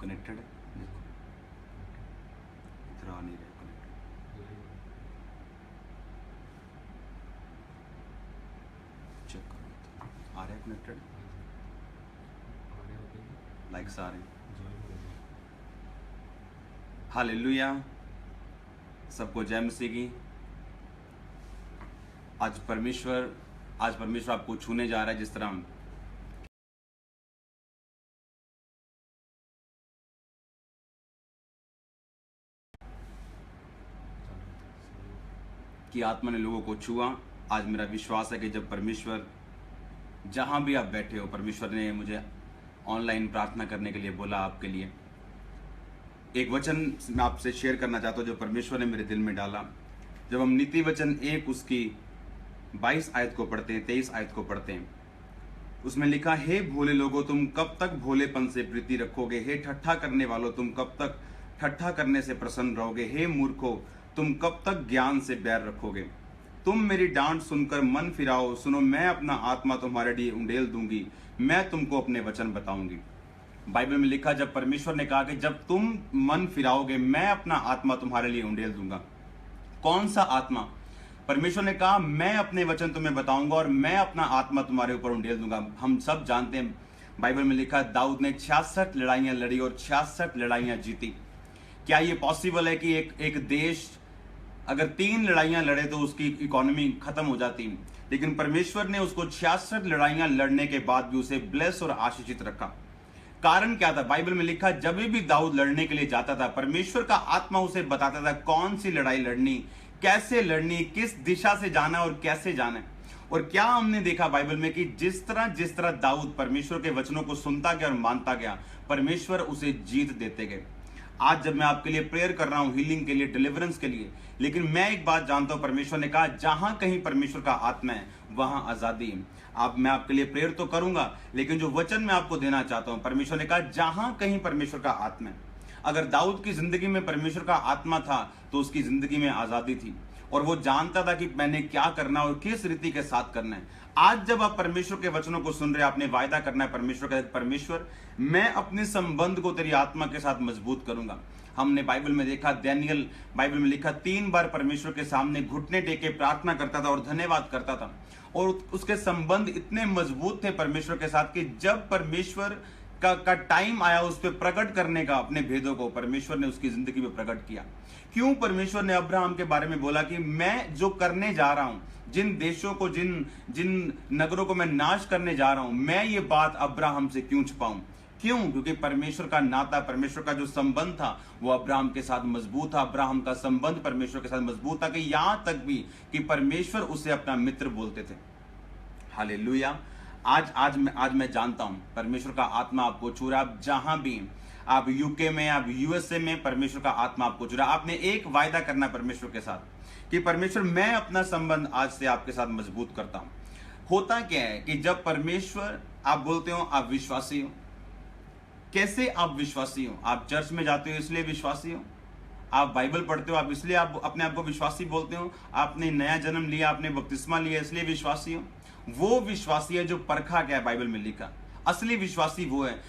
Connected है, देखो इधर आ नहीं रहा कनेक्टेड। चेक करो आ रहा है कनेक्टेड, लाइक्स आ रहे हैं। हालेलुया, सबको जय मसीह की। आज परमेश्वर आपको छूने जा रहा है, जिस तरह कि आत्मा ने लोगों को छुआ। आज मेरा विश्वास है कि जब परमेश्वर, जहां भी आप बैठे हो, परमेश्वर ने मुझे ऑनलाइन प्रार्थना करने के लिए बोला आपके लिए। एक वचन मैं आपसे शेयर करना चाहता हूं जो परमेश्वर ने मेरे दिल में डाला। जब हम नीति वचन 1 उसकी 22 आयत को पढ़ते हैं, 23 आयत को पढ़ते हैं, उसमें लिखा, हे भोले लोगों, तुम कब तक भोलेपन से प्रीति रखोगे? हे ठट्ठा करने वालों, तुम कब तक ठट्ठा करने से प्रसन्न रहोगे? हे मूर्खों, तुम कब तक ज्ञान से बैर रखोगे? तुम मेरी डांट सुनकर मन फिराओ। सुनो, मैं अपना आत्मा तुम्हारे लिए उंडेल दूंगी, मैं तुमको अपने वचन बताऊंगी। बाइबल में लिखा, जब परमेश्वर ने कहा कि जब तुम मन फिराओगे, मैं अपना आत्मा तुम्हारे लिए उंडेल दूंगा। कौन सा आत्मा? परमेश्वर ने कहा, मैं अपने वचन तुम्हें बताऊंगा और मैं अपना आत्मा तुम्हारे ऊपर उंडेल दूंगा। हम सब जानते हैं, बाइबल में लिखा, दाऊद ने 66 लड़ाइयां लड़ी और 66 लड़ाइयां जीती। क्या ये पॉसिबल है कि एक देश अगर 3 लड़ाइयां लड़े तो उसकी इकोनॉमी खत्म हो जाती? लेकिन परमेश्वर ने उसको 66 लड़ाइयां लड़ने के बाद भी उसे ब्लेस और आशीषित रखा। कारण क्या था? बाइबल में लिखा, जब भी दाऊद लड़ने के लिए जाता था, परमेश्वर का आत्मा उसे बताता था कौन सी लड़ाई लड़नी, कैसे लड़नी, किस दिशा से जाना और कैसे जाना। और क्या हमने देखा बाइबल में कि जिस तरह दाऊद परमेश्वर के वचनों को सुनता गया और मानता गया, परमेश्वर उसे जीत देते गए। आज जब मैं आपके लिए प्रेयर कर रहा हूं, हीलिंग के लिए, डिलीवरेंस के लिए, लेकिन मैं एक बात जानता हूं, परमेश्वर ने कहा, जहां कहीं परमेश्वर का आत्मा है वहां आजादी है। मैं आपके लिए प्रेयर तो करूंगा, लेकिन जो वचन मैं आपको देना चाहता हूं, परमेश्वर ने कहा, जहां कहीं परमेश्वर का आत्मा है। अगर दाऊद की जिंदगी में परमेश्वर का आत्मा था तो उसकी जिंदगी में आजादी थी, और वो जानता था कि मैंने क्या करना और किस रीति के साथ करना है। आज जब आप परमेश्वर के वचनों को सुन रहे हैं, आपने वायदा करना है परमेश्वर का, परमेश्वर मैं अपने संबंध को तेरी आत्मा के साथ मजबूत करूंगा। हमने बाइबल में देखा, दानिय्येल, बाइबल में लिखा, 3 बार परमेश्वर के सामने घुटने टेके प्रार्थना करता था और धन्यवाद करता था, और उसके संबंध इतने मजबूत थे परमेश्वर के साथ कि जब परमेश्वर का टाइम आया उस पर प्रकट करने का अपने भेदों को, परमेश्वर ने उसकी जिंदगी में प्रकट किया। क्यों? परमेश्वर ने अब्राहम के बारे में बोला कि मैं जो करने जा रहा हूं, जिन देशों को, जिन नगरों को मैं नाश करने जा रहा हूं, मैं ये बात अब्राहम से क्यों छुपाऊं? क्यों? क्योंकि परमेश्वर का नाता, परमेश्वर का जो संबंध था वो अब्राहम के साथ मजबूत था। अब्राहम का संबंध परमेश्वर के साथ मजबूत था कि यहां तक भी कि परमेश्वर उसे अपना मित्र बोलते थे। हालेलुया। आज मैं जानता हूं परमेश्वर का आत्मा आपको छू रहा है। आप जहां भी, आप यूके में, आप यूएसए में, परमेश्वर का आत्मा आपको छू रहा है। आपने एक वायदा करना परमेश्वर के साथ कि परमेश्वर, मैं अपना संबंध आज से आपके साथ मजबूत करता हूं। होता क्या है कि जब परमेश्वर, आप बोलते हो आप विश्वासी हो। कैसे आप विश्वासी हो? आप चर्च में जाते हो इसलिए विश्वासी हो? आप बाइबल पढ़ते हो आप इसलिए आप अपने आप को विश्वासी बोलते हो? आपने नया जन्म लिया, आपने बपतिस्मा लिया इसलिए विश्वासी हो? वो विश्वासी है जो परखा गया है बाइबल में लिखा। असली विश्वासी वो है।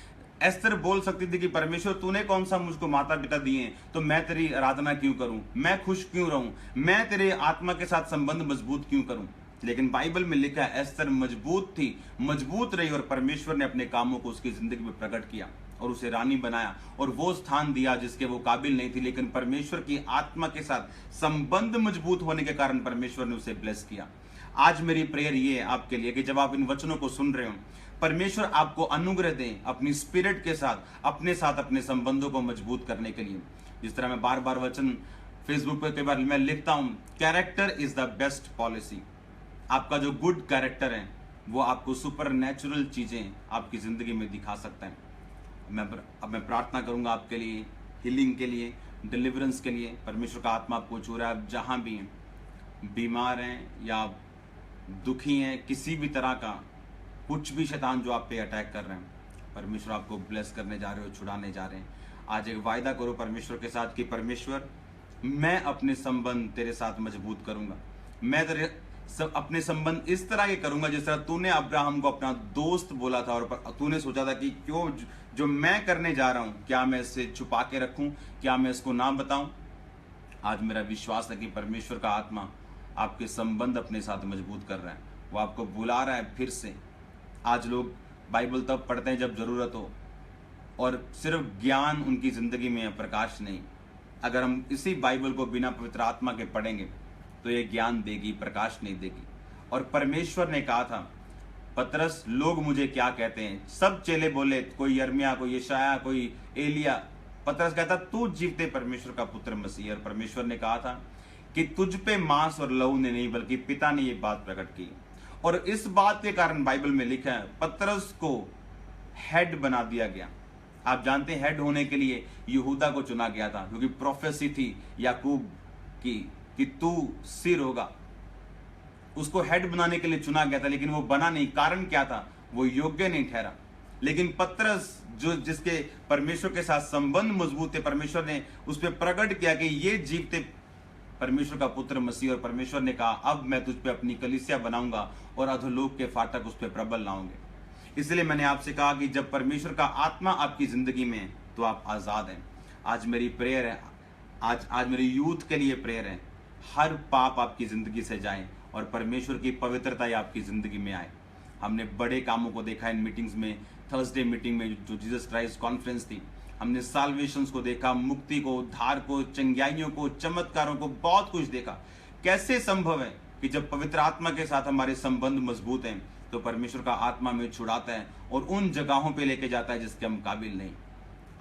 एस्तर बोल सकती थी कि परमेश्वर, तूने कौन सा मुझको माता पिता दिए, तो मैं तेरी आराधना क्यों करूं, मैं खुश क्यों रहूं, मैं तेरे आत्मा के साथ संबंध मजबूत क्यों करूं? लेकिन बाइबल में लिखा है एस्तर मजबूत थी, मजबूत रही, और परमेश्वर ने अपने कामों को उसकी जिंदगी में प्रकट किया और उसे रानी बनाया और वो स्थान दिया जिसके वो काबिल नहीं थी, लेकिन परमेश्वर की आत्मा के साथ संबंध मजबूत होने के कारण परमेश्वर ने उसे ब्लेस किया। आज मेरी प्रेयर ये है आपके लिए कि जब आप इन वचनों को सुन रहे हो, परमेश्वर आपको अनुग्रह दें अपनी स्पिरिट के साथ, अपने साथ अपने संबंधों को मजबूत करने के लिए। जिस तरह मैं बार बार वचन फेसबुक पर कई बार मैं लिखता हूं, character is the best policy. आपका जो गुड कैरेक्टर है वो आपको सुपर नेचुरल चीजें आपकी जिंदगी में दिखा सकता है। अब मैं प्रार्थना करूंगा आपके लिए, हीलिंग के लिए, डिलीवरेंस के लिए। परमेश्वर का आत्मा आपको छू रहा है। आप जहां भी हैं, बीमार हैं या दुखी हैं, किसी भी तरह का कुछ भी शैतान जो आप पे अटैक कर रहे हैं, परमेश्वर आपको ब्लेस करने जा रहे हो, छुड़ाने जा रहे हैं। आज एक वायदा करो परमेश्वर के साथ कि परमेश्वर, मैं अपने संबंध तेरे साथ मजबूत करूंगा, मैं तेरे सब अपने संबंध इस तरह के करूंगा जिस तरह तूने अब्राहम को अपना दोस्त बोला था, और तूने सोचा था कि क्यों जो मैं करने जा रहा हूं, क्या मैं इसे छुपा के रखूं, क्या मैं इसको ना बताऊं। आज मेरा विश्वास है कि परमेश्वर का आत्मा आपके संबंध अपने साथ मजबूत कर रहा है, वो आपको बुला रहा है फिर से। आज लोग बाइबल तब पढ़ते हैं जब जरूरत हो, और सिर्फ ज्ञान उनकी जिंदगी में है, प्रकाश नहीं। अगर हम इसी बाइबल को बिना पवित्र आत्मा के पढ़ेंगे तो ये ज्ञान देगी, प्रकाश नहीं देगी। और परमेश्वर ने कहा था, पतरस लोग मुझे क्या कहते हैं। सब चेले बोले, कोई यर्मिया, कोई यशाया, कोई एलिया। पतरस कहता तू जीवते परमेश्वर का पुत्र मसीह। और परमेश्वर ने कहा था कि तुझ पे मांस और लहू ने नहीं बल्कि पिता ने ये बात प्रकट की। और इस बात के कारण बाइबल में लिखा है पतरस को हेड बना दिया गया। आप जानते हैं हेड होने के लिए यहूदा को चुना गया था, क्योंकि प्रोफेसी थी याकूब की कि तू सिर होगा। उसको हेड बनाने के लिए चुना गया था, लेकिन वो बना नहीं। कारण क्या था? वो योग्य नहीं ठहरा। लेकिन पतरस जो जिसके परमेश्वर के साथ संबंध मजबूत थे, परमेश्वर ने उस पर प्रकट किया कि ये जीवते परमेश्वर का पुत्र मसीह। और परमेश्वर ने कहा अब मैं तुझ पे अपनी कलीसिया बनाऊंगा और अधोलोक के फाटक उस पर प्रबल लाऊंगे। इसलिए मैंने आपसे कहा कि जब परमेश्वर का आत्मा आपकी जिंदगी में है तो आप आजाद हैं। आज मेरी प्रेयर है, आज मेरी यूथ के लिए प्रेयर है, हर पाप आपकी जिंदगी से जाए और परमेश्वर की पवित्रता आपकी जिंदगी में आए। हमने बड़े कामों को देखा इन मीटिंग्स में। थर्सडे मीटिंग में जो जीसस क्राइस्ट कॉन्फ्रेंस थी, हमने साल्वेशंस को देखा, मुक्ति को, उद्धार को, चंगाइयों को, चमत्कारों को, बहुत कुछ देखा। कैसे संभव है कि जब पवित्र आत्मा के साथ हमारे संबंध मजबूत हैं तो परमेश्वर का आत्मा हमें छुड़ाता है और उन जगहों पे लेके जाता है जिसके हम काबिल नहीं।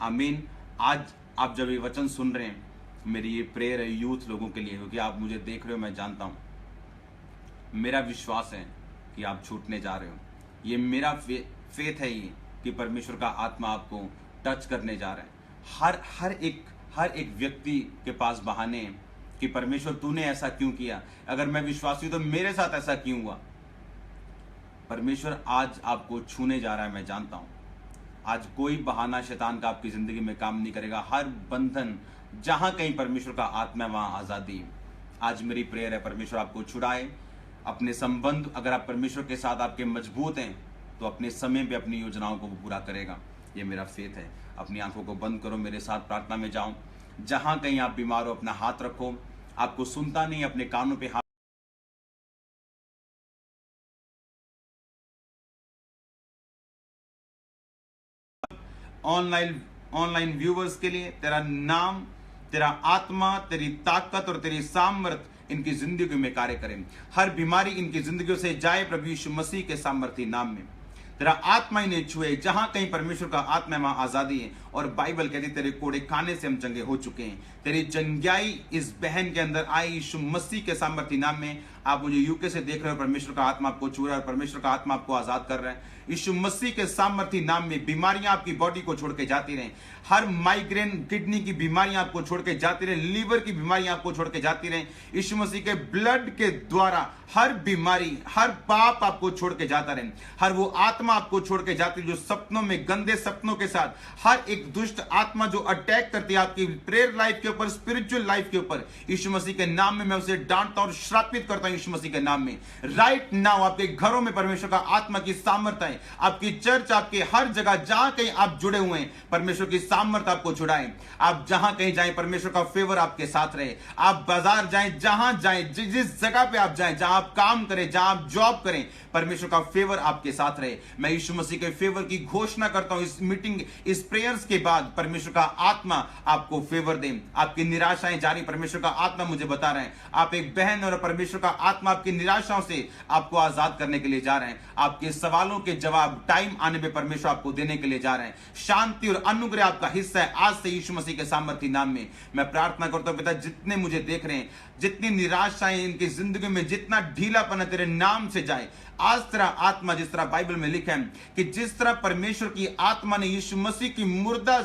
आमीन। आज आप जब ये वचन सुन रहे हैं, मेरी ये प्रेयर है यूथ लोगों के लिए, क्योंकि आप मुझे देख रहे हो, मैं जानता हूं। मेरा विश्वास है कि आप छूटने जा रहे हो। ये मेरा फेथ है ये कि परमेश्वर का आत्मा आपको टच करने जा रहा है। हर एक व्यक्ति के पास बहाने हैं कि परमेश्वर तूने ऐसा क्यों किया, अगर मैं विश्वासी हूं तो मेरे साथ ऐसा क्यों हुआ। परमेश्वर आज आपको छूने जा रहा है, मैं जानता हूं। आज कोई बहाना शैतान का आपकी जिंदगी में काम नहीं करेगा। हर बंधन, जहां कहीं परमेश्वर का आत्मा है वहां आजादी है। आज मेरी प्रेयर है परमेश्वर आपको छुड़ाए। अपने संबंध अगर आप परमेश्वर के साथ आपके मजबूत हैं तो अपने समय पे अपनी योजनाओं को वो पूरा करेगा। ये मेरा फेथ है। अपनी आंखों को बंद करो, मेरे साथ प्रार्थना में जाओ। जहां कहीं आप बीमार हो अपना हाथ रखो। आपको सुनता नहीं, अपने कानों पे हाथ। ऑनलाइन व्यूवर्स के लिए तेरा नाम, तेरा आत्मा, तेरी ताकत और तेरी सामर्थ इनकी जिंदगी में कार्य करें। हर बीमारी इनकी जिंदगियों से जाए प्रभु यीशु मसीह के सामर्थी नाम में। तेरा आत्मा इन्हें छुए। जहां कहीं परमेश्वर का आत्मा है वहां आजादी है। और बाइबल कहती तेरे कोड़े खाने से हम चंगे हो चुके हैं। तेरी चंगाई इस बहन के अंदर आई यीशु मसीह के सामर्थी नाम में। आप मुझे यूके से देख रहे हो, परमेश्वर का आत्मा आपको छू रहा है और परमेश्वर का आत्मा आपको आजाद कर रहा है। यीशु मसीह के सामर्थी नाम में बीमारियां आपकी बॉडी को छोड़ के जाती रहें। हर माइग्रेन, किडनी की बीमारियां आपको छोड़ के जाती रहें। लीवर की बीमारियां आपको छोड़ के जाती रहें। यीशु मसीह के ब्लड के द्वारा हर बीमारी, हर पाप आपको छोड़ के जाता रहे। हर वो आत्मा आपको छोड़ के जाती जो सपनों में, गंदे सपनों के साथ, हर एक दुष्ट आत्मा जो अटैक करती है आपकी प्रेयर लाइफ के ऊपर, स्पिरिचुअल लाइफ के ऊपर, यीशु मसीह के नाम में मैं उसे डांटता और श्रापित करता हूं यीशु मसीह के नाम में। राइट नाउ आपके घरों में परमेश्वर का आत्मा की सामर्थ है। आपकी चर्च, आपके हर जगह जहां कहीं आप जुड़े हुए हैं, परमेश्वर की सामर्थ आपको छुड़ाए। आप जहां कहीं जाएं, परमेश्वर का फेवर आपके साथ रहे। आप बाजार जाएं, जहां जाएं, जिस जगह पे आप जाएं, जहां आप काम करें, जहां आप जॉब करें, परमेश्वर का फेवर आपके साथ रहे। मैं यीशु मसीह के फेवर की घोषणा करता हूं। इस मीटिंग, इस प्रेयर्स के बाद परमेश्वर का आत्मा आपको फेवर दे। आपकी निराशाएं जारी, परमेश्वर का आत्मा मुझे बता रहे हैं आप एक बहन, और परमेश्वर का आत्मा आपकी निराशाओं से आपको आजाद करने के लिए जा रहे हैं। आपके सवालों के जवाब टाइम आने पे परमेश्वर आपको देने के लिए जा रहे हैं। शांति और अनुग्रह आपका हिस्सा है आज से यीशु मसीह के सामर्थी नाम में। मैं प्रार्थना करता हूं पिता, जितने मुझे देख रहे हैं, जितनी निराशाएं इनकी जिंदगी में, जितना ढीलापन है, तेरे नाम से जाए। आज तेरा आत्मा, जिस तरह बाइबल में लिखा है कि जिस तरह परमेश्वर की आत्मा ने यीशु मसीह की मुर्दा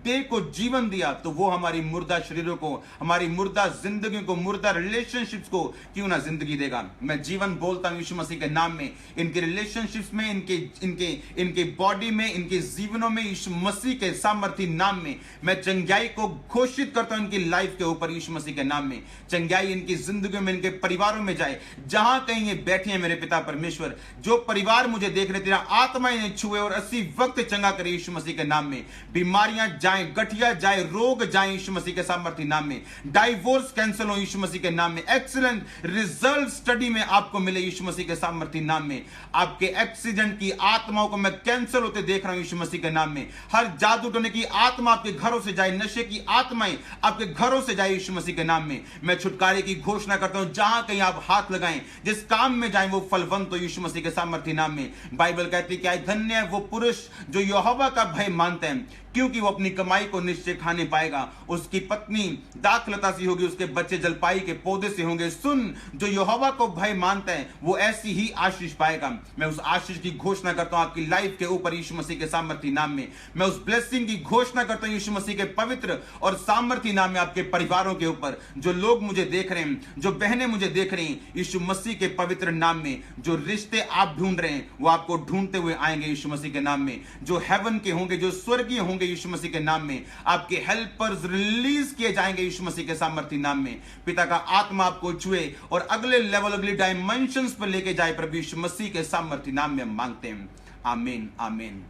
देह को जीवन दिया, तो वो हमारी मुर्दा शरीरों को, हमारी मुर्दा जिंदगी को, मुर्दा रिलेशनशिप्स को क्यों ना जिंदगी देगा। मैं जीवन बोलता हूं यीशु मसीह के नाम में, इनके रिलेशनशिप्स में, इनके बॉडी में, इनके जीवनों में, यीशु मसीह के सामर्थी नाम में मैं चंगाई को घोषित करता हूं इनकी लाइफ के ऊपर। यीशु मसीह के नाम में चंगाई इनकी जिंदगी में, इनके परिवारों में जाए। जहां कहीं ये बैठे हैं मेरे पिता परमेश्वर, जो परिवार मुझे देख रहे, तेरा आत्मा इन्हें छुए और इसी वक्त चंगा करे यीशु मसीह के नाम में। बीमारियां जाएं, गठिया जाए, रोग जाएं यीशु मसीह के सामर्थी नाम में। डाइवोर्स कैंसिल हो यीशु मसीह के नाम में। एक्सीलेंट रिजल्ट स्टडी में आपको मिले यीशु मसीह के सामर्थी नाम में। आपके एक्सीडेंट की आत्माओं को मैं कैंसिल होते देख रहा हूं यीशु मसीह के नाम में। हर जादू टोने की आत्मा आपके घरों से जाए, नशे की आत्माएं आपके घरों से जाए यीशु मसीह के नाम में। मैं छुटकारे की घोषणा करता हूं, जहां कहीं आप हाथ लगाएं, जिस काम में जाएं, वो फलवंत हो यीशु मसीह के सामर्थी नाम में। बाइबल कहती है कि धन्य है वो पुरुष जो यहोवा का भय मानते हैं, क्योंकि वो अपनी कमाई को निश्चय खाने पाएगा। उसकी पत्नी दाखलता सी होगी, उसके बच्चे जलपाई के पौधे से होंगे। सुन, जो यहोवा को भय मानता है वो ऐसी ही आशीष पाएगा। मैं उस आशीष की घोषणा करता हूं आपकी लाइफ के ऊपर यीशु मसीह के सामर्थी नाम में। मैं उस ब्लेसिंग की घोषणा करता हूं यीशु मसीह के पवित्र और सामर्थी नाम में आपके परिवारों के ऊपर। जो लोग मुझे देख रहे हैं, जो बहनें मुझे देख रही हैं, यीशु मसीह के पवित्र नाम में जो रिश्ते आप ढूंढ रहे हैं वो आपको ढूंढते हुए आएंगे यीशु मसीह के नाम में। जो हेवन के होंगे, जो स्वर्गीय होंगे यीशु मसीह के नाम में। आपके हेल्पर्स रिलीज किए जाएंगे यीशु मसीह के सामर्थी नाम में। पिता का आत्मा आपको छुए और अगले लेवल, अगली डायमेंशंस पर लेके जाए प्रभु यीशु मसीह के सामर्थी नाम में मांगते हैं। आमीन, आमीन,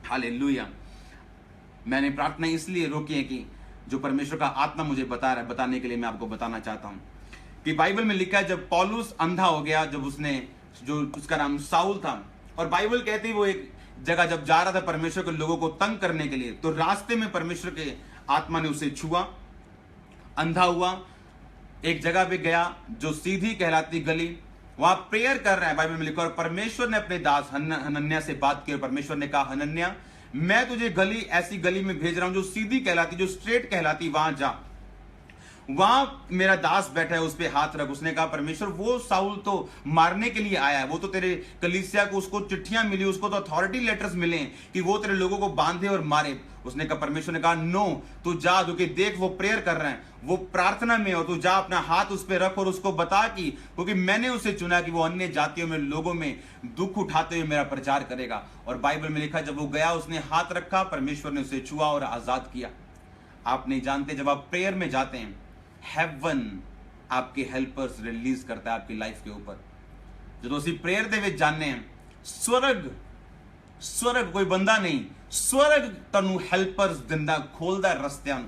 हालेलुया। मैंने प्रार्थना इसलिए रोकी है कि जो परमेश्वर का आत्मा मुझे बता रहा है, बताने के लिए मैं आपको बताना चाहता हूं कि बाइबल में लिखा है जब पौलुस अंधा हो गया, जब उसने, जो उसका नाम साउल था, और बाइबल कहती है वो एक जगह जब जा रहा था परमेश्वर के लोगों को तंग करने के लिए, तो रास्ते में परमेश्वर के आत्मा ने उसे छुआ, अंधा हुआ, एक जगह पे गया जो सीधी कहलाती गली, वहां प्रेयर कर रहा है। बाइबल में लिखा और परमेश्वर ने अपने दास हनन्याह से बात की और परमेश्वर ने कहा, हनन्याह मैं तुझे गली, ऐसी गली में भेज रहा हूं जो सीधी कहलाती, जो स्ट्रेट कहलाती, वहां जा, वहां मेरा दास बैठा है, उस पे हाथ रख। उसने कहा, परमेश्वर वो साउल तो मारने के लिए आया है, वो तो तेरे कलीसिया को, उसको चिट्ठियां मिली, उसको तो अथॉरिटी लेटर्स मिले कि वो तेरे लोगों को बांधे और मारे। उसने कहा, परमेश्वर ने कहा, नो, तू जा, क्योंकि देख वो प्रेयर कर रहे हैं, वो प्रार्थना में हो, तू जा, अपना हाथ उस पर रख और उसको बता कि क्योंकि मैंने उसे चुना कि वो अन्य जातियों में, लोगों में दुख उठाते हुए मेरा प्रचार करेगा। और बाइबल में लिखा जब वो गया, उसने हाथ रखा, परमेश्वर ने उसे छुआ और आजाद किया। आप नहीं जानते, जब आप प्रेयर में जाते हैं, हेवन आपके हेल्पर्स रिलीज करता है आपकी लाइफ के ऊपर। जो दोस्ती प्रेयर दे विच जाने हैं, स्वर्ग कोई बंदा नहीं, स्वर्ग तनु हेल्पर्स दिंदा, खोलदा रस्तियां।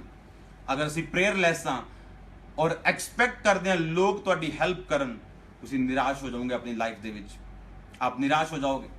अगर असी प्रेयर लैसा और एक्सपेक्ट करते हैं लोग तुहाडी हेल्प करन, तुसी निराश हो जाओगे अपनी लाइफ दे विच, आप निराश हो जाओगे।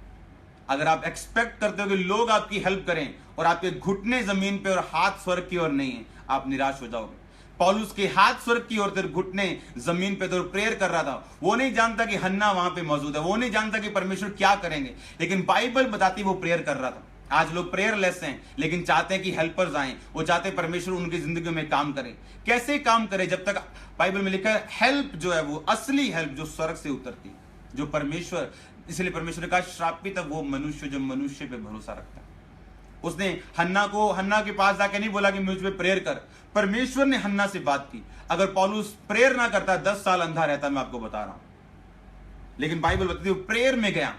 अगर आप एक्सपेक्ट करते हो कि लोग आपकी हेल्प करें और आपके घुटने जमीन पे और हाथ स्वर्ग की ओर नहीं है, आप निराश हो जाओगे। पौलुस के हाथ स्वर्ग की ओर थे, घुटने जमीन पे, तो प्रेयर कर रहा था। वो नहीं जानता कि हन्ना वहां पे मौजूद है, वो नहीं जानता कि परमेश्वर क्या करेंगे, लेकिन बाइबल बताती वो प्रेयर कर रहा था। आज लोग प्रेयर लेस हैं, लेकिन चाहते हैं कि हेल्पर्स आए, वो चाहते हैं परमेश्वर उनकी जिंदगी में काम करे। कैसे काम करे? जब तक बाइबल में लिखा है हेल्प जो है वो असली हेल्प जो स्वर्ग से उतरती, जो परमेश्वर, इसलिए परमेश्वर ने कहा श्रापित है वो मनुष्य जो मनुष्य पे भरोसा रखता है। उसने हन्ना के पास जाके नहीं बोला कि मुझ पे प्रेयर कर, परमेश्वर ने हन्ना से बात की। अगर पौलुस प्रेयर ना करता 10 साल अंधा रहता, मैं आपको बता रहा हूं। लेकिन बाइबल बताती है प्रेयर में गया।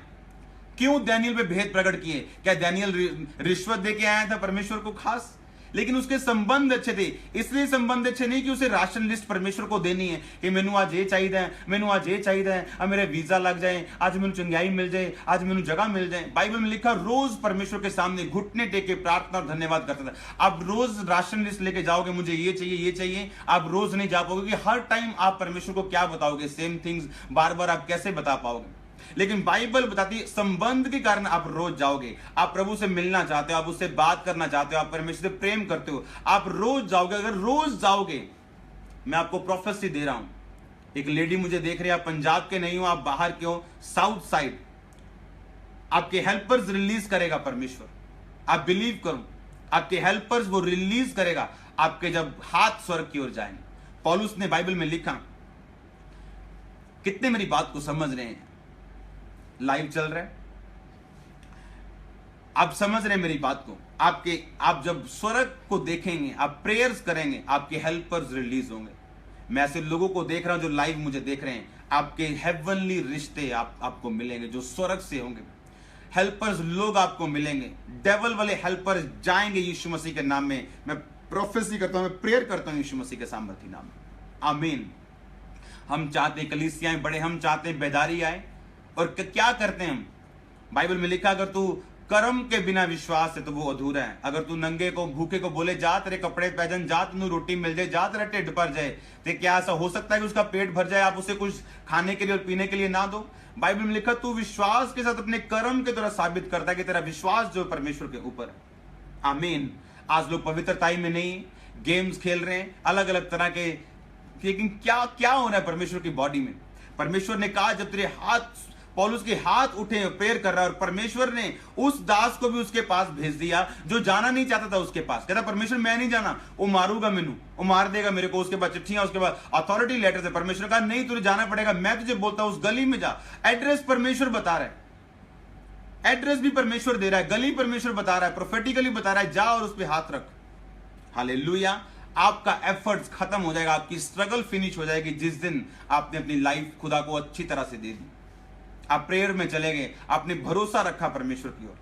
क्यों? दानियल पे भेद प्रकट किए। क्या दानियल रिश्वत दे के आया था परमेश्वर को खास? लेकिन उसके संबंध अच्छे थे। इसलिए संबंध अच्छे नहीं कि उसे राशन लिस्ट परमेश्वर को देनी है कि मैनू आज ये चाहिए, मैनू आज ये चाहिए, अब मेरे वीजा लग जाए, आज मैनू चंगाई मिल जाए, आज मैनू जगह मिल जाए। बाइबल में लिखा रोज परमेश्वर के सामने घुटने टेक के प्रार्थना और धन्यवाद करता था। आप रोज राशन लिस्ट लेके जाओगे, मुझे ये चाहिए, ये चाहिए, आप रोज नहीं जा पाओगे कि हर टाइम आप परमेश्वर को क्या बताओगे, सेम थिंग्स बार बार आप कैसे बता पाओगे। लेकिन बाइबल बताती है संबंध के कारण आप रोज जाओगे। आप प्रभु से मिलना चाहते हो, आप उससे बात करना चाहते हो, आप परमेश्वर से प्रेम करते हो, आप रोज जाओगे। अगर रोज जाओगे, मैं आपको प्रोफेसी दे रहा हूं। एक लेडी मुझे देख रही है, आप पंजाब के नहीं हो, आप बाहर के हो, साउथ साइड, आपके हेल्पर्स रिलीज करेगा परमेश्वर। आप बिलीव करो, आपके हेल्पर्स वो रिलीज करेगा आपके जब हाथ स्वर्ग की ओर जाएंगे। पौलुस ने बाइबल में लिखा, कितने मेरी बात को समझ रहे हैं? लाइव चल रहा है। आप समझ रहे हैं मेरी बात को? आप जब स्वर्ग को देखेंगे, आप प्रेयर्स करेंगे, आपके हेल्पर्स रिलीज होंगे। मैं ऐसे लोगों को देख रहा हूं जो लाइव मुझे देख रहे हैं, आपके हेवनली रिश्ते आपको मिलेंगे जो स्वर्ग से होंगे। हेल्पर्स लोग आपको मिलेंगे, डेवल वाले हेल्पर्स जाएंगे यीशु मसीह के नाम में। मैं प्रोफेसी करता हूं, मैं प्रेयर करता हूं यीशु मसीह के सामर्थी नाम में, आमीन। हम चाहते हैं कलीसियाएं बढ़े, हम चाहते हैं बेदारी आए, और क्या करते हैं हम? बाइबल में लिखा अगर तू कर्म के बिना विश्वास है तो वो अधूरा है। अगर तू नंगे को भूखे को बोले जा तेरे कपड़े पहन, जा तेनू रोटी मिल जाए, जा तेरा ढिड भर जाए, तो क्या ऐसा हो सकता है कि उसका पेट भर जाए, आप उसे कुछ खाने के लिए और पीने के लिए ना दो? बाइबल में लिखा तू विश्वास के साथ अपने कर्म के द्वारा साबित करता है कि तेरा विश्वास जो परमेश्वर के ऊपर है, आमीन। आज लोग पवित्रताई में नहीं, गेम्स खेल रहे हैं अलग अलग तरह के, लेकिन क्या क्या हो रहा है परमेश्वर की बॉडी में? परमेश्वर ने कहा जब तेरे हाथ, पौलुस के हाथ उठे, प्रेयर कर रहा है, और परमेश्वर ने उस दास को भी उसके पास भेज दिया जो जाना नहीं चाहता था उसके पास। कहता परमेश्वर मैं नहीं जाना, वो मारूंगा मैनू, वो मार देगा मेरे को। उसके बाद चिट्ठियां, उसके बाद अथॉरिटी लेटर से परमेश्वर कहा नहीं तुझे जाना पड़ेगा, मैं तुझे बोलता हूं उस गली में जा। एड्रेस परमेश्वर बता रहा है, एड्रेस भी परमेश्वर दे रहा है, गली परमेश्वर बता रहा है, प्रोफेटिकली बता रहा है, जा और उस पर हाथ रख। हालेलुया। आपका एफर्ट्स खत्म हो जाएगा, आपकी स्ट्रगल फिनिश हो जाएगी जिस दिन आपने अपनी लाइफ खुदा को अच्छी तरह से दे दी, आप प्रेयर में चले गए, आपने भरोसा रखा परमेश्वर की ओर।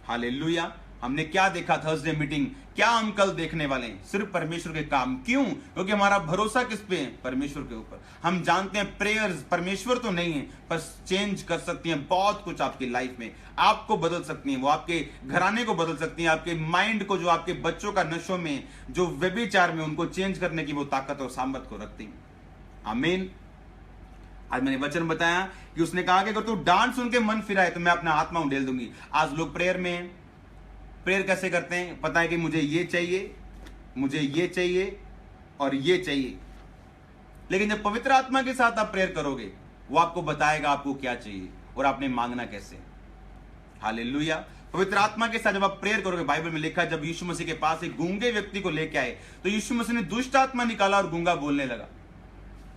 हालेलुया। हमने क्या देखा थर्सडे मीटिंग, क्या हम कल देखने वाले हैं? सिर्फ परमेश्वर के काम। क्यों? क्योंकि हमारा भरोसा किस पे है? परमेश्वर के ऊपर। हम जानते हैं प्रेयर्स परमेश्वर तो नहीं है, पर चेंज कर सकती हैं बहुत कुछ आपकी लाइफ में, आपको बदल सकती हैं, वो आपके घराने को बदल सकती हैं, आपके माइंड को, जो आपके बच्चों का नशों में, जो व्यभिचार में, उनको चेंज करने की वो ताकत और सामर्थ को रखती हैं, आमीन। आज मैंने वचन बताया कि उसने कहा कि अगर तू डांट सुन के मन फिराए तो मैं अपना आत्मा उंडेल दूंगी। आज लोग प्रेयर में, प्रेयर कैसे करते हैं? पता है कि मुझे ये चाहिए, मुझे ये चाहिए और ये चाहिए, लेकिन जब पवित्र आत्मा के साथ आप प्रेयर करोगे, वो आपको बताएगा आपको क्या चाहिए और आपने मांगना कैसे। हालेलुया। पवित्र आत्मा के साथ जब आप प्रेयर करोगे, बाइबल में लिखा है जब यीशु मसीह के पास एक गूंगे व्यक्ति को लेके आए तो यीशु मसीह ने दुष्ट आत्मा निकाला और गूंगा बोलने लगा।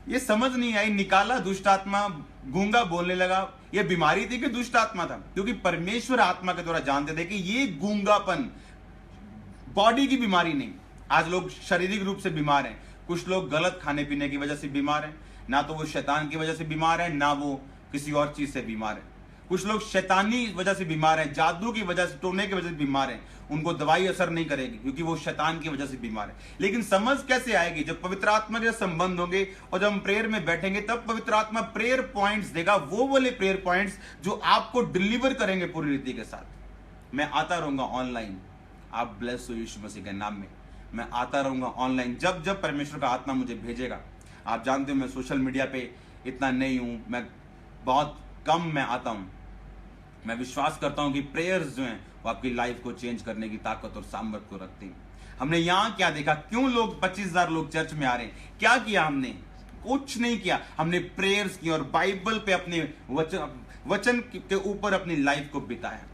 ये समझ नहीं आई, निकाला दुष्ट आत्मा, गूंगा बोलने लगा, ये बीमारी थी कि दुष्ट आत्मा था? क्योंकि परमेश्वर आत्मा के द्वारा जानते थे कि ये गूंगापन बॉडी की बीमारी नहीं। आज लोग शारीरिक रूप से बीमार हैं, कुछ लोग गलत खाने पीने की वजह से बीमार हैं, ना तो वो शैतान की वजह से बीमार है, ना वो किसी और चीज से बीमार है। कुछ लोग शैतानी वजह से बीमार हैं, जादू की वजह से, टोने की वजह से बीमार हैं, उनको दवाई असर नहीं करेगी क्योंकि वो शैतान की वजह से बीमार है। लेकिन समझ कैसे आएगी? जब पवित्र आत्मा के संबंध होंगे और जब हम प्रेयर में बैठेंगे, तब पवित्र आत्मा प्रेयर पॉइंट्स देगा, वो वाले प्रेयर पॉइंट्स जो आपको डिलीवर करेंगे पूरी रीति के साथ। मैं आता रहूंगा ऑनलाइन, आप ब्लेस हो यीशु मसीह के नाम में। मैं आता रहूंगा ऑनलाइन जब जब परमेश्वर का आत्मा मुझे भेजेगा। आप जानते हो मैं सोशल मीडिया पे इतना नहीं हूं, मैं बहुत कम मैं आता हूं। मैं विश्वास करता हूं कि प्रेयर्स जो हैं वो आपकी लाइफ को चेंज करने की ताकत और सामर्थ को रखती हैं। हमने यहां क्या देखा? क्यों लोग 25,000 लोग चर्च में आ रहे हैं? क्या किया हमने? कुछ नहीं किया। हमने प्रेयर्स की और बाइबल पे अपने वचन के ऊपर अपनी लाइफ को बिताया।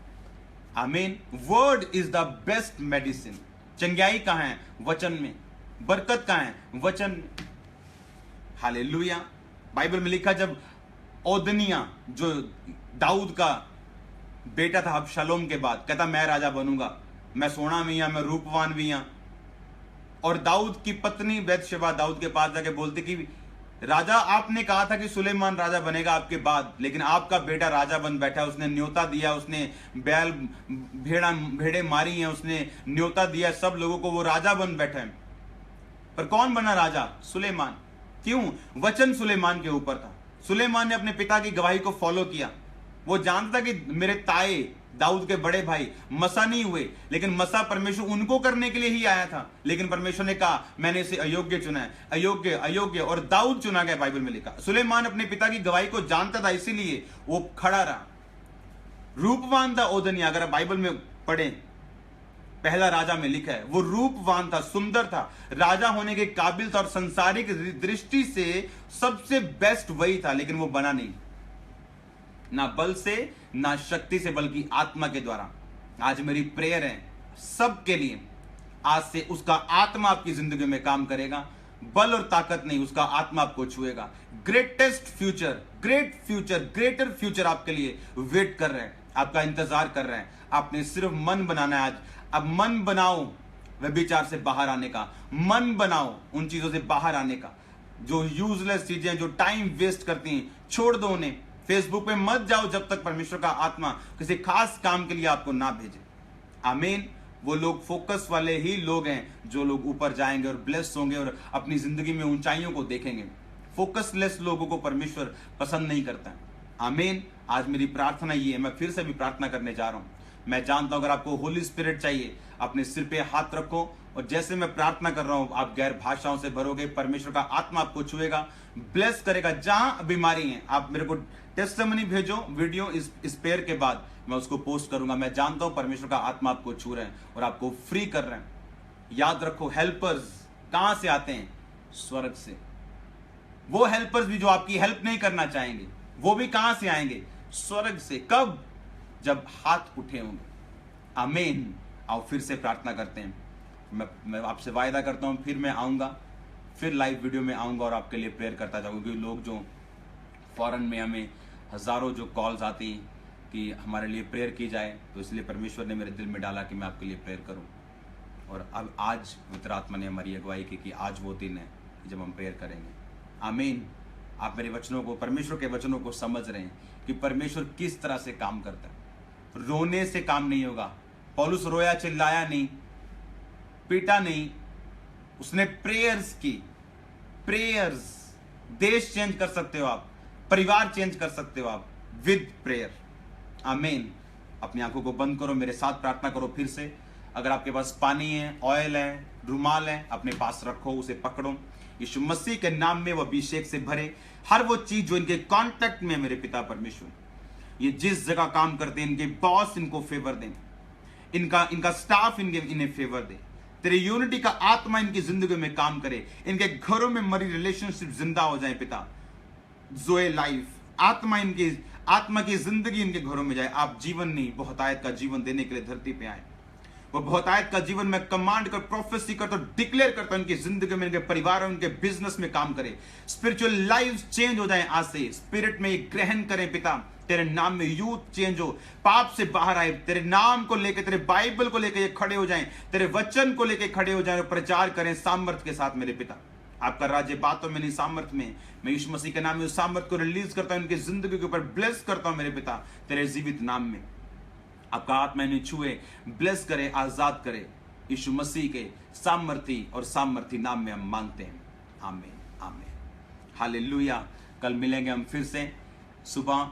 आमीन। Word is the best medicine. चंगाई कहां है? वचन में। बरकत कहां है? वचन में। हालेलुया। बाइबल में लिखा जब ओदनिया जो दाऊद का बेटा था अबशालोम के बाद, कहता मैं राजा बनूंगा, मैं सोना भी हूं, मैं रूपवान भी हूं। और दाऊद की पत्नी बैतशेबा दाऊद के पास जाके बोलती कि राजा आपने कहा था कि सुलेमान राजा बनेगा आपके बाद, लेकिन आपका बेटा राजा बन बैठा। उसने न्योता दिया, उसने बैल भेड़े मारी हैं, उसने न्योता दिया सब लोगों को, वो राजा बन बैठा है। पर कौन बना राजा? सुलेमान। क्यों? वचन सुलेमान के ऊपर था। सुलेमान ने अपने पिता की गवाही को फॉलो किया। वो जानता था कि मेरे ताए दाऊद के बड़े भाई मसा नहीं हुए, लेकिन मसा परमेश्वर उनको करने के लिए ही आया था, लेकिन परमेश्वर ने कहा मैंने इसे अयोग्य चुना है, अयोग्य अयोग्य, और दाऊद चुना गया। बाइबल में लिखा सुलेमान अपने पिता की गवाही को जानता था, इसीलिए वो खड़ा रहा। रूपवान था ओदनिया। अगर आप बाइबल में पढ़े, पहला राजा में लिखा है वो रूपवान था, सुंदर था, राजा होने के काबिल था, और संसारिक दृष्टि से सबसे बेस्ट वही था, लेकिन वो बना नहीं, ना बल से ना शक्ति से, बल्कि आत्मा के द्वारा। आज मेरी प्रेयर है सबके लिए, आज से उसका आत्मा आपकी जिंदगी में काम करेगा, बल और ताकत नहीं, उसका आत्मा आपको छुएगा। ग्रेटेस्ट फ्यूचर, ग्रेटर फ्यूचर आपके लिए वेट कर रहे हैं, आपका इंतजार कर रहे हैं। आपने सिर्फ मन बनाना है आज। अब मन बनाओ व्यभिचार से बाहर आने का, मन बनाओ उन चीजों से बाहर आने का जो यूजलेस चीजें, जो टाइम वेस्ट करती हैं, छोड़ दो उन्हें। फेसबुक पे मत जाओ जब तक परमेश्वर का आत्मा किसी खास काम के लिए आपको ना भेजे। आमीन। वो लोग फोकस वाले ही लोग हैं जो लोग ऊपर जाएंगे और ब्लेस होंगे और अपनी जिंदगी में ऊंचाइयों को देखेंगे। फोकसलेस लोगों को परमेश्वर पसंद नहीं करता है। आमीन। आज मेरी प्रार्थना ये है, मैं फिर से भी प्रार्थना करने जा रहा हूं। मैं जानता हूं अगर आपको होली स्पिरिट चाहिए, अपने सिर पे हाथ रखो और जैसे मैं प्रार्थना कर रहा हूं आप गैर भाषाओं से भरोगे, परमेश्वर का आत्मा आपको छुएगा, ब्लेस करेगा। जहां बीमारी है आप मेरे को टेस्टिमनी भेजो, वीडियो इस पेयर के बाद मैं उसको पोस्ट करूंगा। मैं जानता हूं परमेश्वर का आत्मा आपको छू रहे हैं और आपको फ्री कर रहे हैं। याद रखो, हेल्पर्स कहां से आते हैं? स्वर्ग से। वो हेल्पर्स भी जो आपकी हेल्प नहीं करना चाहेंगे, वो भी कहां से आएंगे? स्वर्ग से। कब? जब हाथ उठे होंगे। आमीन। आओ फिर से प्रार्थना करते हैं। मैं आपसे वायदा करता हूं फिर मैं आऊंगा, फिर लाइव वीडियो में आऊंगा और आपके लिए प्रेयर करता जाऊंगा। क्योंकि लोग जो फॉरेन में, हमें हजारों जो कॉल्स आती कि हमारे लिए प्रेयर की जाए, तो इसलिए परमेश्वर ने मेरे दिल में डाला कि मैं आपके लिए प्रेयर करूं। और अब आज पवित्र आत्मा ने हमारी अगुवाई की कि आज वो दिन है जब हम प्रेयर करेंगे। आमीन। आप मेरे वचनों को, परमेश्वर के वचनों को समझ रहे हैं कि परमेश्वर किस तरह से काम करता है। रोने से काम नहीं होगा। पौलुस रोया, चिल्लाया नहीं, पीटा नहीं, उसने प्रेयर्स की। प्रेयर्स। देश चेंज कर सकते हो आप, परिवार चेंज कर सकते हो आप विद प्रेयर। आमीन। अपनी आंखों को बंद करो, मेरे साथ प्रार्थना करो फिर से। अगर आपके पास पानी है, ऑयल है, रुमाल है, अपने पास रखो, उसे पकड़ो। यीशु मसीह के नाम में वो अभिषेक से भरे हर वो चीज जो इनके कांटेक्ट में, मेरे पिता परमेश्वर, ये जिस जगह काम करते हैं, इनके बॉस इनको फेवर दें, इनका स्टाफ इन्हें फेवर दे। तेरे यूनिटी का आत्मा इनकी जिंदगी में काम करे, इनके घरों में मरी रिलेशनशिप जिंदा हो जाए पिता। जोए लाइफ, आत्मा की जिंदगी इनके घरों में जाए। आप जीवन नहीं, बहुतायत का जीवन देने के लिए धरती पे आए। वो बहुतायत का जीवन में कमांड कर, प्रोफेसी करता हूं, डिक्लेयर करता हूं, इनकी जिंदगी में, इनके परिवार और इनके बिजनेस में काम करे। स्पिरिचुअल लाइफ चेंज हो जाए आज से। स्पिरिट में ग्रहण करें पिता, तेरे नाम में यूथ चेंज हो, पाप से बाहर आए, तेरे नाम को लेकर, तेरे बाइबल को लेकर ये खड़े हो जाएं, तेरे वचन को लेकर खड़े हो जाएं और प्रचार करें सामर्थ के साथ। मेरे पिता, आपका राज्य बातों में नहीं, सामर्थ में। मैं यीशु मसीह के नाम में उस सामर्थ को रिलीज करता हूं, उनकी जिंदगी के ऊपर ब्लेस करता हूं मेरे पिता, तेरे जीवित नाम में। आपका आत्मा इन्हें छुए, ब्लेस करे, आजाद करे। यीशु मसीह के सामर्थी नाम में हम मांगते हैं। आमीन, आमीन, हालेलुया। कल मिलेंगे हम फिर से सुबह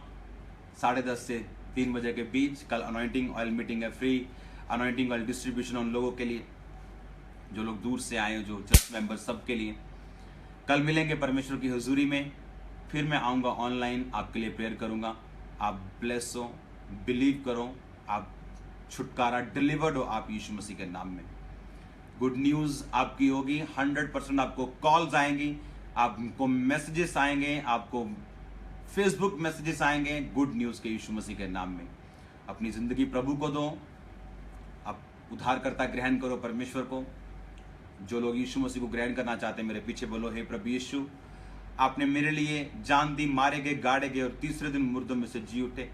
10:30 से 3 बजे के बीच। कल अनॉइंटिंग ऑयल मीटिंग है, फ्री अनॉइंटिंग ऑयल डिस्ट्रीब्यूशन उन लोगों के लिए जो लोग दूर से आए, जो चर्च मेंबर, सब के लिए। कल मिलेंगे परमेश्वर की हुजूरी में। फिर मैं आऊँगा ऑनलाइन, आपके लिए प्रेयर करूँगा। आप ब्लेस हो, बिलीव करो, आप छुटकारा डिलीवर्ड हो आप यीशु मसीह के नाम में। गुड न्यूज़ आपकी होगी 100%। आपको कॉल्स आएंगी, आपको मैसेजेस आएंगे, आपको फेसबुक मैसेजेस आएंगे गुड न्यूज़ के यीशु मसीह के नाम में। अपनी ज़िंदगी प्रभु को दो, आप उद्धारकर्ता ग्रहण करो परमेश्वर को। जो लोग यीशु मसीह को ग्रहण करना चाहते हैं, मेरे पीछे बोलो, हे प्रभु यीशु, आपने मेरे लिए जान दी, मारे गए, गाड़े गए और तीसरे दिन मुर्दों में से जी उठे।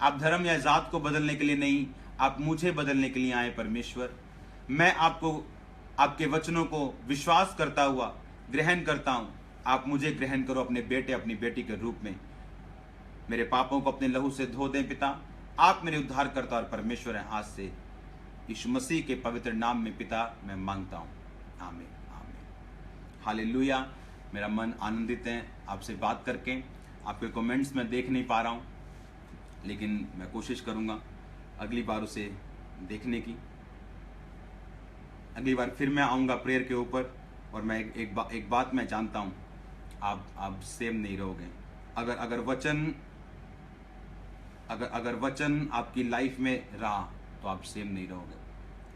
आप धर्म या जात को बदलने के लिए नहीं, आप मुझे बदलने के लिए आए परमेश्वर। मैं आपके वचनों को विश्वास करता हुआ ग्रहण करता हूं। आप मुझे ग्रहण करो अपने बेटे, अपनी बेटी के रूप में। मेरे पापों को अपने लहू से धो दें पिता। आप मेरे उद्धारकर्ता और परमेश्वर हैं। आज से यीशु मसीह के पवित्र नाम में पिता मैं मांगता हूं। आमीन, आमीन, हालेलुया। मेरा मन आनंदित है आपसे बात करके। आपके कमेंट्स मैं देख नहीं पा रहा हूं, लेकिन मैं कोशिश करूंगा अगली बार उसे देखने की। अगली बार फिर मैं आऊंगा प्रेयर के ऊपर। और मैं एक बात मैं जानता हूं, आप सेम नहीं रहोगे। अगर वचन आपकी लाइफ में रहा तो आप सेम नहीं रहोगे।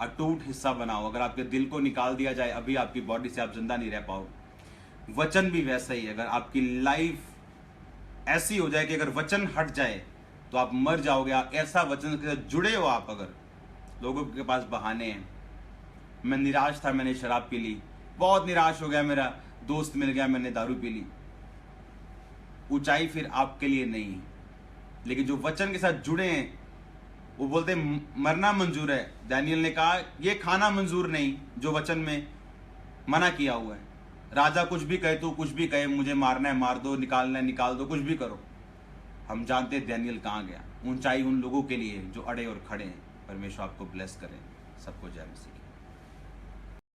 अटूट हिस्सा बनाओ। अगर आपके दिल को निकाल दिया जाए अभी आपकी बॉडी से, आप जिंदा नहीं रह पाओगे। वचन भी वैसा ही है। अगर आपकी लाइफ ऐसी हो जाए कि अगर वचन हट जाए तो आप मर जाओगे। ऐसा वचन के साथ जुड़े हो आप। अगर लोगों के पास बहाने हैं, मैं निराश था, मैंने शराब पी ली, बहुत निराश हो गया, मेरा दोस्त मिल गया, मैंने दारू पी ली। ऊंचाई फिर आपके लिए नहीं है, लेकिन जो वचन के साथ जुड़े हैं वो बोलते मरना मंजूर है। दानियल ने कहा ये खाना मंजूर नहीं जो वचन में मना किया हुआ है। राजा कुछ भी कहे, तू कुछ भी कहे, मुझे मारना है मार दो, निकालना है निकाल दो, कुछ भी करो। हम जानते हैं दानियल कहाँ गया। ऊंचाई उन लोगों के लिए जो अड़े और खड़े हैं। परमेश्वर आपको ब्लेस करें। सबको जय मसीह।